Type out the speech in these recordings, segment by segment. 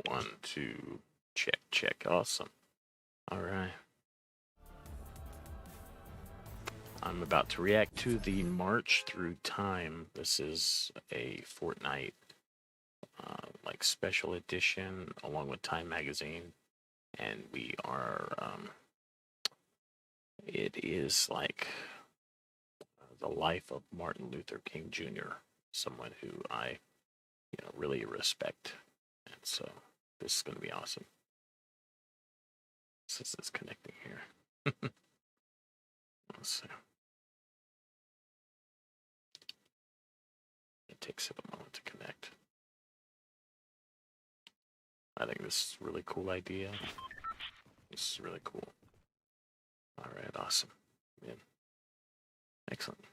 1, 2, check. Awesome. All right. I'm about to react to the March Through Time. This is a Fortnite like special edition along with Time magazine, and we are it is like the life of Martin Luther King Jr., someone who I really respect, and so this is going to be awesome. This is connecting here. Let's see. It takes it a moment to connect. I think this is a really cool idea. This is really cool. All right, awesome. Yeah. Excellent.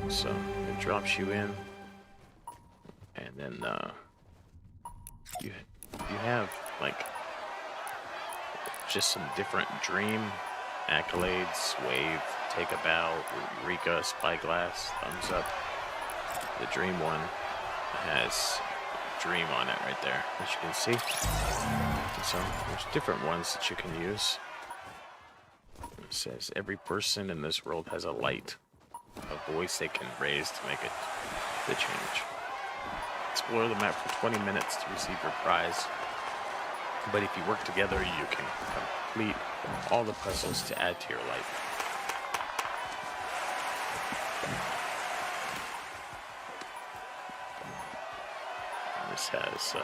So it drops you in, and then you have like just some different dream accolades. Wave, take a bow, Eureka, Spyglass, thumbs up. The dream one has dream on it right there, as you can see. So there's different ones that you can use. It says every person in this world has a light, a voice they can raise to make the change. Explore the map for 20 minutes to receive your prize. But if you work together, you can complete all the puzzles to add to your life. This has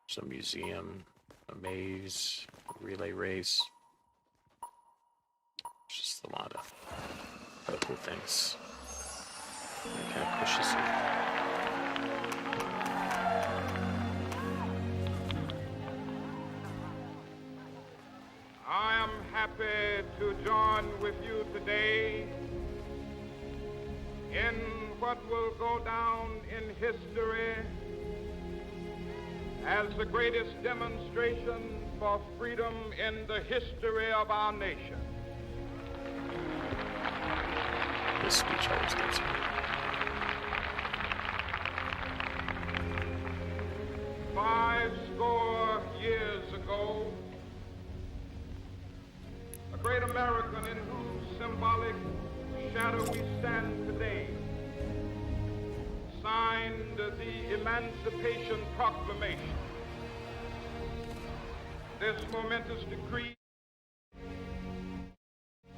some museum, a maze, a relay race. Just a lot of other cool things. It kind of pushes you. I am happy to join with you today in what will go down in history as the greatest demonstration for freedom in the history of our nation. This speech always gets me. 50 years ago, a great American in whose symbolic shadow we stand today signed the Emancipation Proclamation. This momentous decree,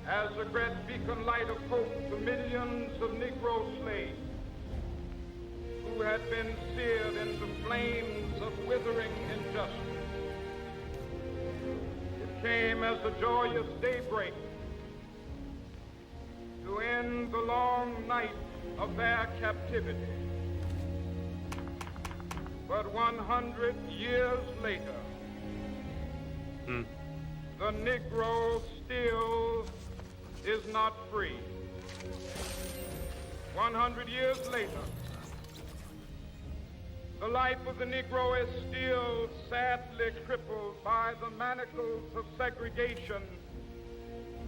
as a great beacon light of hope to millions of Negro slaves who had been seared in the flames of withering injustice. It came as a joyous daybreak to end the long night of their captivity. But 100 years later, the Negro still is not free. 100 years later, the life of the Negro is still sadly crippled by the manacles of segregation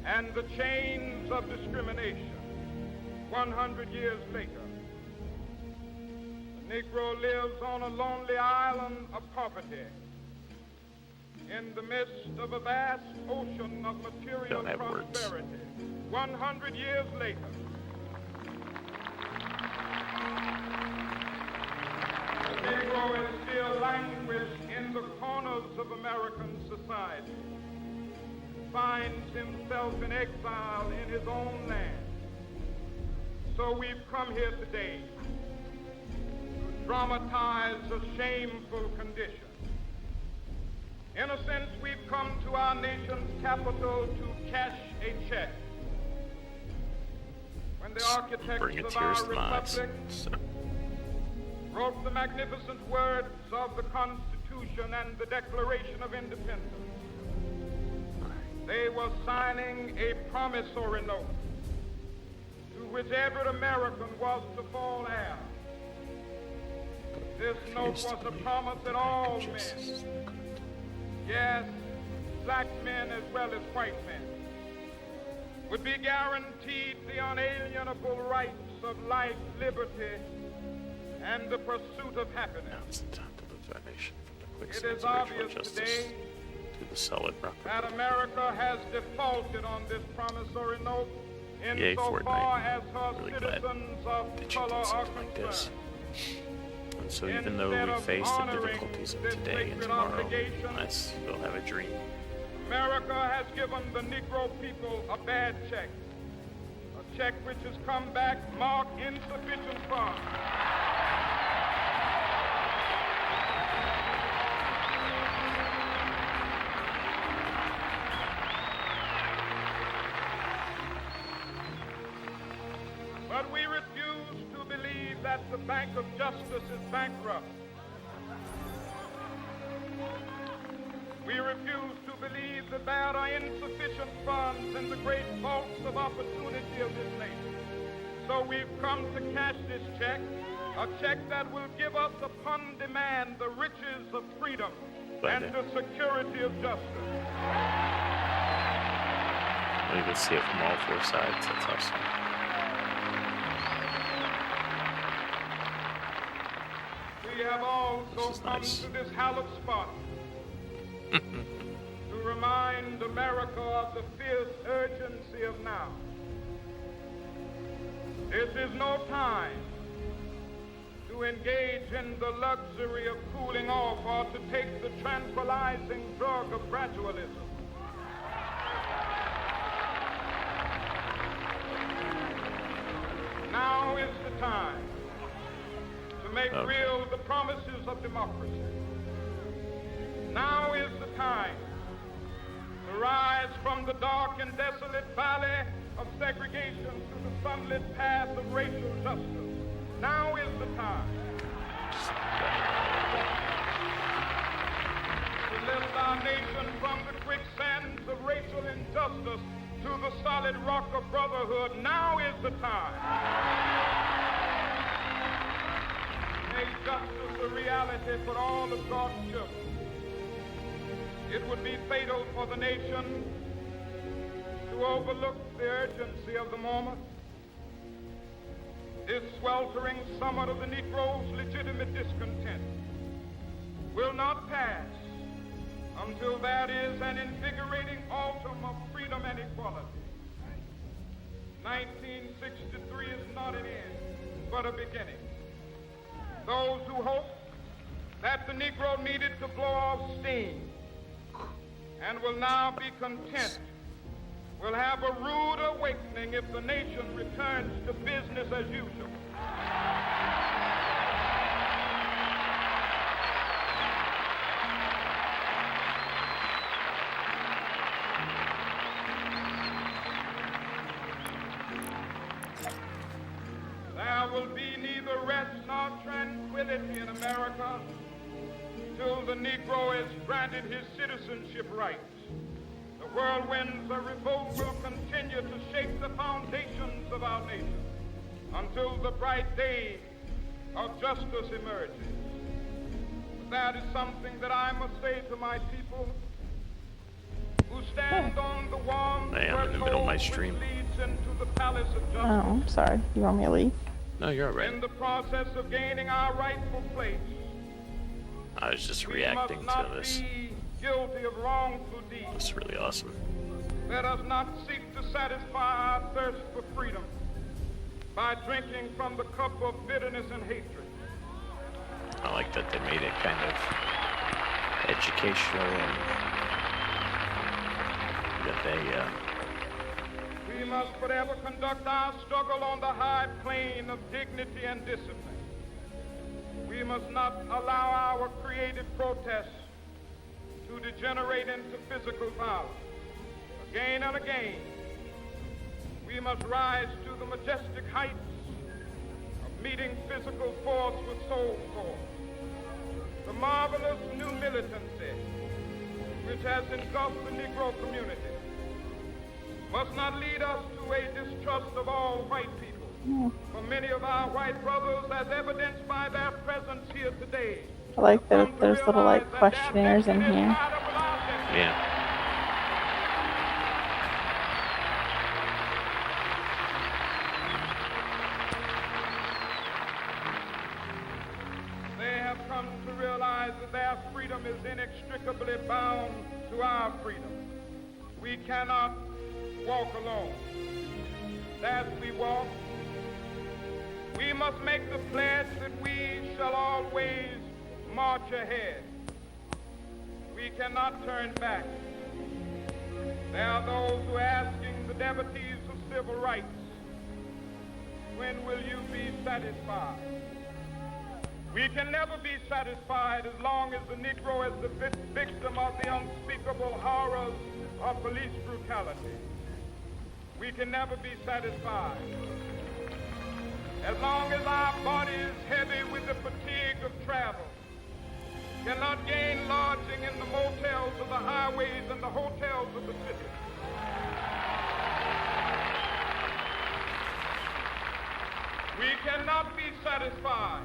and the chains of discrimination. 100 years later, the Negro lives on a lonely island of poverty in the midst of a vast ocean of material prosperity. 100 years later, the Negro is still languished in the corners of American society, finds himself in exile in his own land. So we've come here today to dramatize a shameful condition. In a sense, we've come to our nation's capital to cash a check. When the architects of our republic wrote the magnificent words of the Constitution and the Declaration of Independence, they were signing a promissory note to which every American was to fall heir. This note was a promise that all men, yes, black men as well as white men, would be guaranteed the unalienable inalienable rights of life, liberty, and the pursuit of happiness. Now it's the time to lift our nation from the It quicksands is of obvious racial injustice today to the solid rock that of America has defaulted on this promissory note Yay, insofar Fortnite. as her Really glad citizens of that you color did are something like this. concerned. And so even though Instead we of face the honoring difficulties of this today and sacred tomorrow, obligation, I still have a dream. America has given the Negro people a bad check. A check which has come back marked insufficient funds. But we refuse to believe that the Bank of Justice is bankrupt. We refuse to believe that there are insufficient funds in the great vaults of opportunity of this nation. So we've come to cash this check, a check that will give us upon demand the riches of freedom and the security of justice. You can see it from all four sides. That's awesome. We have also come nice. to this hallowed spot to remind America of the fierce urgency of now. This is no time to engage in the luxury of cooling off or to take the tranquilizing drug of gradualism. Now is the time to make real the promises of democracy. Now is the time to rise from the dark and desolate valley of segregation to the sunlit path of racial justice. Now is the time to lift our nation from the quicksands of racial injustice to the solid rock of brotherhood. Now is the time. Make justice a reality for all of God's children. It would be fatal for the nation to overlook the urgency of the moment. This sweltering summit of the Negro's legitimate discontent will not pass until there is an invigorating autumn of freedom and equality. 1963 is not an end, but a beginning. Those who hope that the Negro needed to blow off steam and will now be content will have a rude awakening if the nation returns to business as usual. There will be neither rest nor tranquility in America till the Negro is granted his citizenship rights. The whirlwinds of revolt will continue to shake the foundations of our nation until the bright day of justice emerges. That is something that I must say to my people who stand on the warm I am in the middle of my stream. which leads into the palace of justice. Oh, I'm sorry. You want me to leave? No, you're alright. In the process of gaining our rightful place, I was just we reacting must to not this. be guilty of wrongful deeds. It's really awesome. Let us not seek to satisfy our thirst for freedom by drinking from the cup of bitterness and hatred. I like that they made it kind of educational and that they We must forever conduct our struggle on the high plane of dignity and discipline. We must not allow our creative protests to degenerate into physical violence. Again and again, we must rise to the majestic heights of meeting physical force with soul force. The marvelous new militancy which has engulfed the Negro community must not lead us to a distrust of all white people. For many of our white brothers, as evidenced by their presence here today, I like that there's little like questionnaires in here. yeah. is inextricably bound to our freedom. We cannot walk alone. As we walk, we must make the pledge that we shall always march ahead. We cannot turn back. There are those who are asking the devotees of civil rights, when will you be satisfied? We can never be satisfied as long as the Negro is the victim of the unspeakable horrors of police brutality. We can never be satisfied as long as our body is heavy with the fatigue of travel, cannot gain lodging in the motels of the highways and the hotels of the city. We cannot be satisfied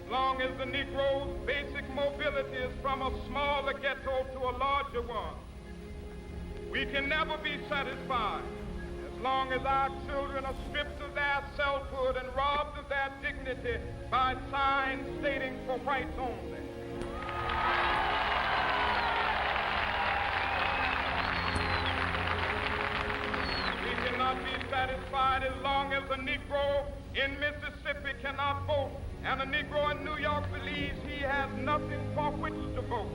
as long as the Negro's basic mobility is from a smaller ghetto to a larger one. We can never be satisfied as long as our children are stripped of their selfhood and robbed of their dignity by signs stating for whites only. We cannot be satisfied as long as a Negro in Mississippi cannot vote and a Negro in New York believes he has nothing for which to vote.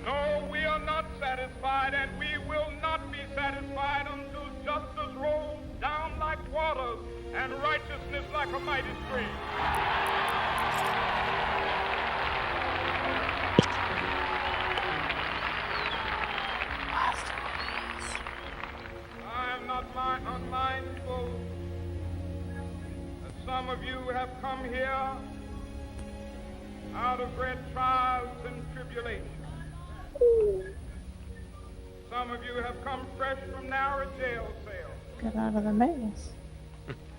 No, we are not satisfied, and we will not be satisfied until justice rolls down like waters and righteousness like a mighty stream. I am not unmindful that some of you have come here out of great trials and tribulations. Some of you have come fresh from narrow jail cells. Get out of the maze.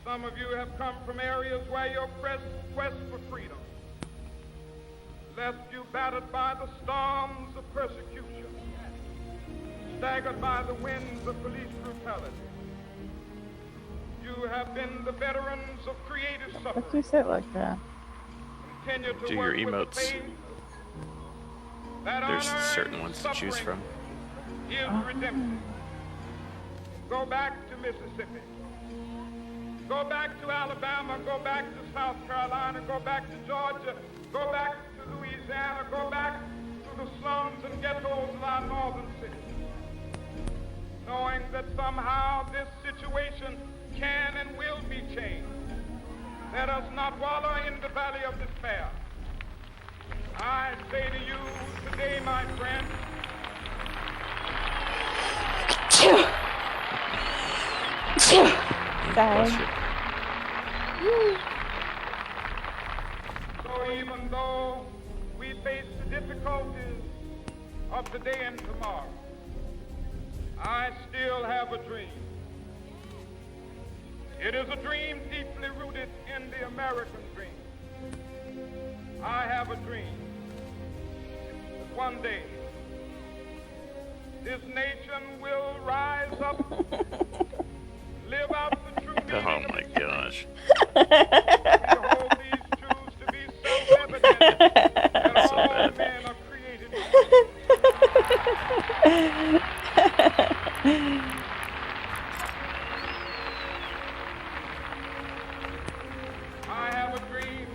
Some of you have come from areas where your quest for freedom left you battered by the storms of persecution, staggered by the winds of police brutality. You have been the veterans of creative suffering. Why'd you say it like that? Continue to Do work your with the emotes. faith that There's unearned certain ones to choose suffering from. is redemption. Go back to Mississippi. Go back to Alabama. Go back to South Carolina. Go back to Georgia. Go back to Louisiana. Go back to the slums and ghettos of our northern cities. Knowing that somehow this situation can and will be changed. Let us not wallow in the valley of despair. I say to you today, my friend, Bless Sorry. you. so even though we face the difficulties of today and tomorrow, I still have a dream. It is a dream deeply rooted in the American dream. I have a dream that one day this nation will rise up, live out the true meaning Oh of my freedom. gosh. We hold these truths to be self-evident that So all bad. men are created equal. I have a dream.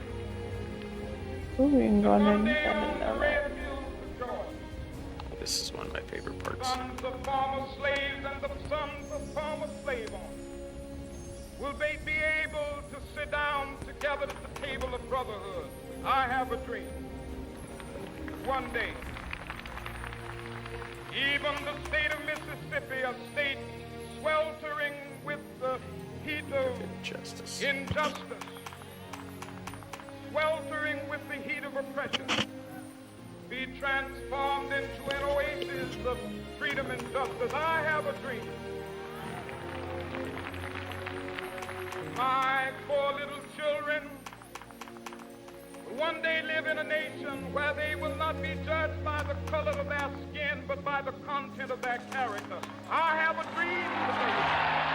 Ooh, you can go One underneath day that on and the know that. red hills of Georgia, This is one of my favorite parts. sons of former slaves and the sons of former slave owners will they be able to sit down together at the table of brotherhood. I have a dream. One day, even the state of Mississippi, a state sweltering with the heat of Justice. injustice, sweltering with the heat of oppression, be transformed into an oasis of freedom and justice. I have a dream. My 4 little children will one day live in a nation where they will not be judged by the color of their skin, but by the content of their character. I have a dream today.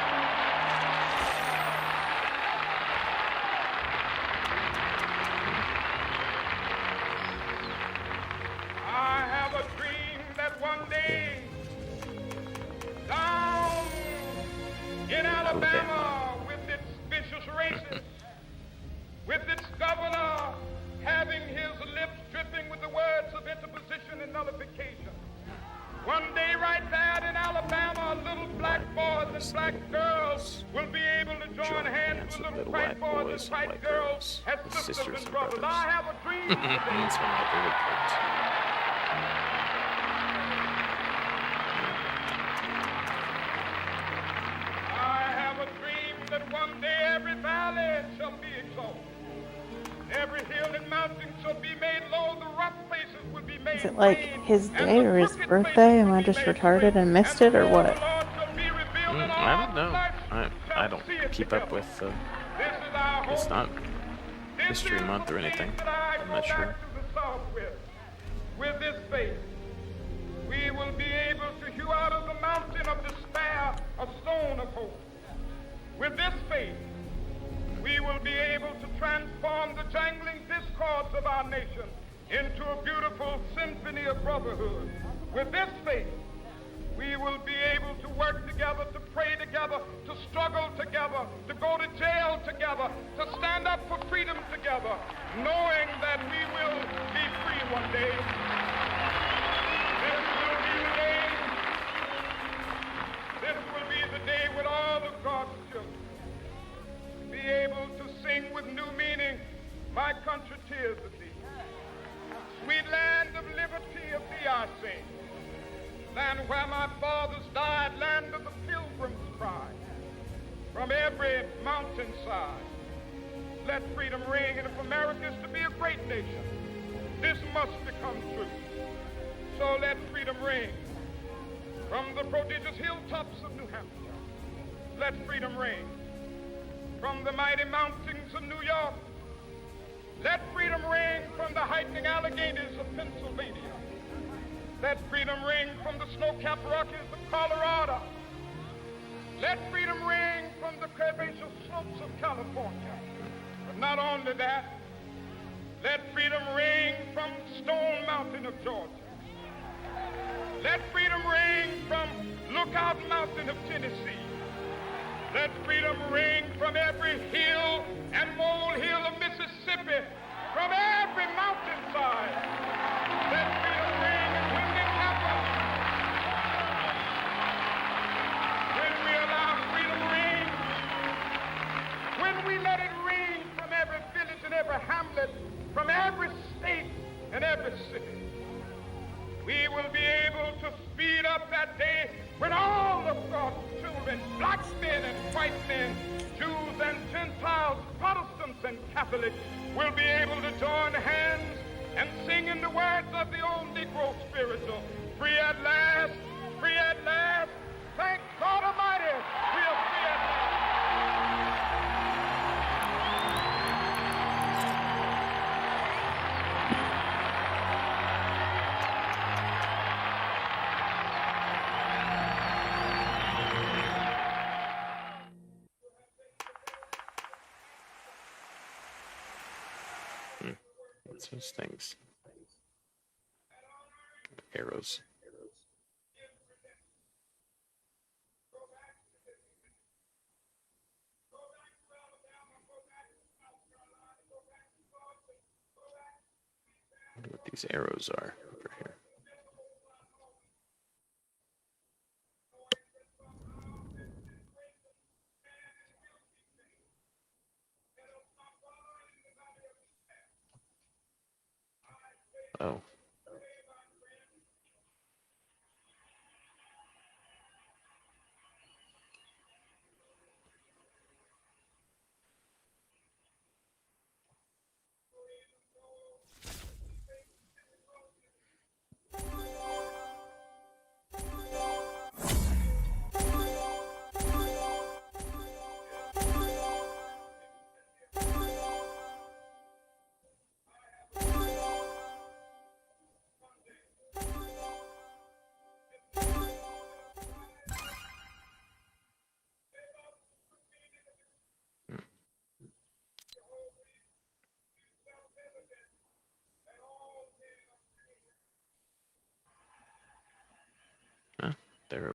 and black girls will be able to join hands with little white boys and white girls as sisters and brothers. I have a dream today. That's one of my favorite parts. I have a dream that one day every valley shall be exalted. Every hill and mountain shall be made low. The rough places will be made Is it like plain, his and day the or his crooked birthday? places Am will I be just made retarded straight, and missed and it the or glory what? of the Lord shall be revealed, and I all don't know. flesh I shall don't see it keep up together. with This is our it's hope. not This History is Month the or anything. faith that I I'm go not back sure. to the South with this faith, we will be able to hew out of the mountain of despair a stone of hope. With this faith, we will be able to transform the jangling discords of our nation into a beautiful symphony of brotherhood. With this faith, we will be able to work together, to pray together, to struggle together, to go to jail together, to stand up for freedom together, knowing that we will be free one day. This will be the day. This will be the day when all of God's children be able to sing with new meaning, "My country, tears of thee. Sweet land of liberty, of thee I sing. Land where my fathers died, land of the pilgrim's pride. From every mountainside, let freedom ring. And if America is to be a great nation, this must become true. So let freedom ring. From the prodigious hilltops of New Hampshire, let freedom ring. From the mighty mountains of New York, let freedom ring. From the heightening Alleghenies of Pennsylvania, let freedom ring. From the snow-capped Rockies of Colorado, let freedom ring. From the curvaceous slopes of California. But not only that, let freedom ring from Stone Mountain of Georgia. Let freedom ring from Lookout Mountain of Tennessee. Let freedom ring from every hill and molehill of Mississippi, from every mountainside. Let freedom ring, and when it happens, when we allow freedom ring, when we let it ring from every village and every hamlet, from every state and every city, we will be able to speed up that day when all of God's children, black men and white men, Jews and Gentiles, Protestants and Catholics, will be able to join hands and sing in the words of the old Negro spiritual, free at last, free at last, thank God Almighty, we are free at last. What's those things? Arrows. I wonder what these arrows are over here. Oh.